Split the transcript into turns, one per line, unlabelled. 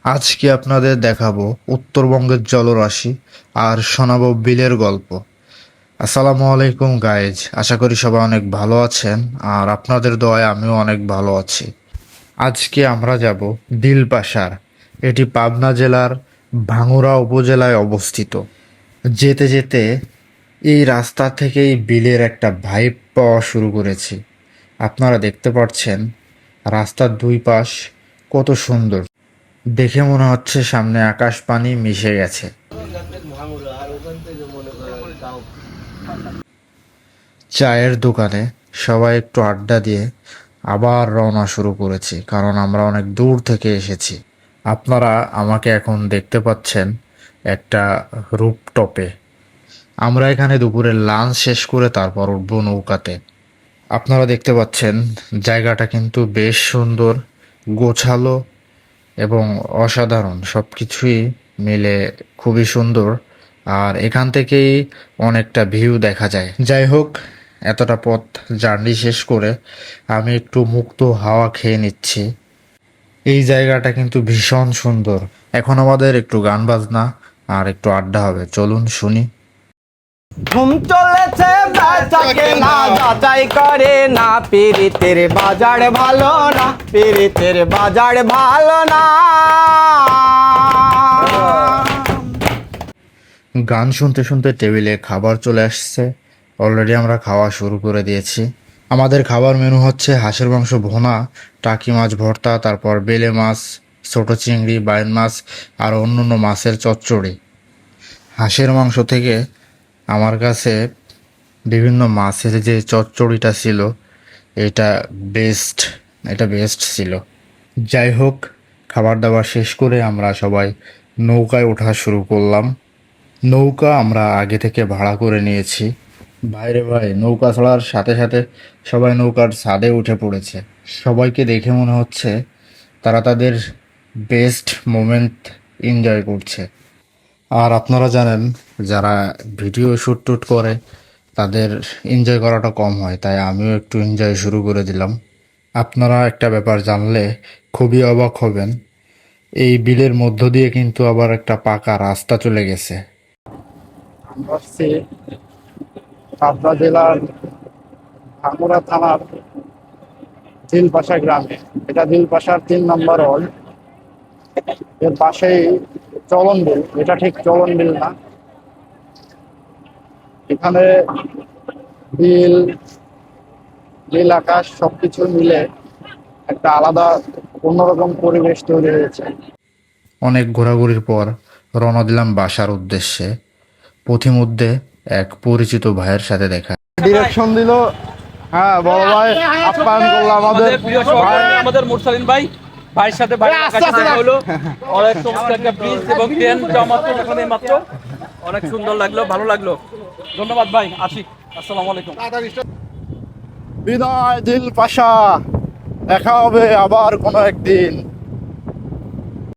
আজকে আপনাদের দেখাবো উত্তরবঙ্গের জলরাশি আর শোনাবো বিলের গল্প। আসসালামু আলাইকুম গাইজ, আশা করি সবাই অনেক ভালো আছেন আর আপনাদের দয়ায় আমিও অনেক ভালো আছি। আজকে আমরা যাব দিলপাশার। এটি পাবনা জেলার ভাঙ্গুড়া উপজেলায় অবস্থিত। যেতে যেতে এই রাস্তা থেকেই বিলের একটা ভাইব পাওয়া শুরু করেছি। আপনারা দেখতে পাচ্ছেন রাস্তার দুই পাশ কত সুন্দর। দেখে মনে হচ্ছে সামনে আকাশ পানি মিশে গেছে। চায়ের দোকানে সবাই একটু আড্ডা দিয়ে আবার রওনা শুরু করেছি, কারণ আমরা অনেক দূর থেকে এসেছি। আপনারা আমাকে এখন দেখতে পাচ্ছেন একটা রুপটপে। আমরা এখানে দুপুরে লাঞ্চ শেষ করে তারপর উঠবো নৌকাতে। আপনারা দেখতে পাচ্ছেন জায়গাটা কিন্তু বেশ সুন্দর, গোছালো এবং অসাধারণ, সব কিছুই মিলে খুবই সুন্দর। আর এখান থেকেই অনেকটা ভিউ দেখা যায়। যাই হোক, এতটা পথ জার্নি শেষ করে আমি একটু মুক্ত হাওয়া খেয়ে নিচ্ছি। এই জায়গাটা কিন্তু ভীষণ সুন্দর। এখন আমাদের একটু গান বাজনা আর একটু আড্ডা হবে, চলুন শুনি।
ঘুম চলেছে বেচাকে না যাচাই করে না, পীড়িতের বাজার ভালো না, পীড়িতের বাজার ভালো না।
গান শুনতে শুনতে টেবিলে খাবার চলে আসছে। অলরেডি আমরা খাওয়া শুরু করে দিয়েছি। আমাদের খাবার মেনু হচ্ছে হাঁসের মাংস ভুনা, টাকি মাছ ভর্তা, তারপর বেলে মাছ, ছোট চিংড়ি, বাইন মাছ আর অন্যান্য মাছের চচ্চড়ি। হাঁসের মাংস থেকে আমার কাছে বিভিন্ন মাছের যে চচ্চড়িটা ছিল এটা বেস্ট, এটা বেস্ট ছিল। যাই হোক, খাবার দাবার শেষ করে আমরা সবাই নৌকায় ওঠা শুরু করলাম। নৌকা আমরা আগে থেকে ভাড়া করে নিয়েছি। বাইরে ভাই, নৌকা ছাড়ার সাথে সাথে সবাই নৌকার ছাদে উঠে পড়েছে। সবাইকে দেখে মনে হচ্ছে তারা তাদের বেস্ট মোমেন্ট এনজয় করছে। আর আপনারা জানেন, যারা ভিডিও শ্যুট টুট করে তাদের এনজয় করাটা কম হয়, তাই আমিও একটু এনজয় শুরু করে দিলাম। আপনারা একটা ব্যাপার জানলে খুবই অবাক হবেন, এই বিলের মধ্য দিয়ে কিন্তু আবার একটা পাকা রাস্তা চলে গেছে। আমরা আসছি পাবনা জেলার ভাঙ্গুড়া থানার দিলপাশা গ্রামে। এটা দিলপাশার 3 নম্বর ওয়ার্ড। এর পাশেই চলন বিল। এটা ঠিক চলন বিল না, এখানে বিল, নীল আকাশ সবকিছু মিলে একটা আলাদা অন্যরকম পরিবেশ তৈরি হয়েছে। অনেক ঘোরাঘুরির পর রওনা দিলাম বাসার উদ্দেশ্যে। পথিমধ্যে এক পরিচিত ভাইয়ের সাথে দেখা।
ডিরেকশন দিল। হ্যাঁ, বড় ভাই আপ্যায়ন করলো আমাদের
প্রিয় সহকর্মী আমাদের মুরসালিন ভাই, ভাইয়ের সাথে ভাইয়ের কাছে দেখা হলো। অনেক চমৎকার একটা ব্রিজ এবং ট্রেন জমাত এখানে মাত্র অনেক সুন্দর লাগলো, ভালো লাগলো। ধন্যবাদ ভাই, আসি। আসসালামু আলাইকুম।
বিদায় দিলপাশা, দেখা হবে আবার কোনো একদিন।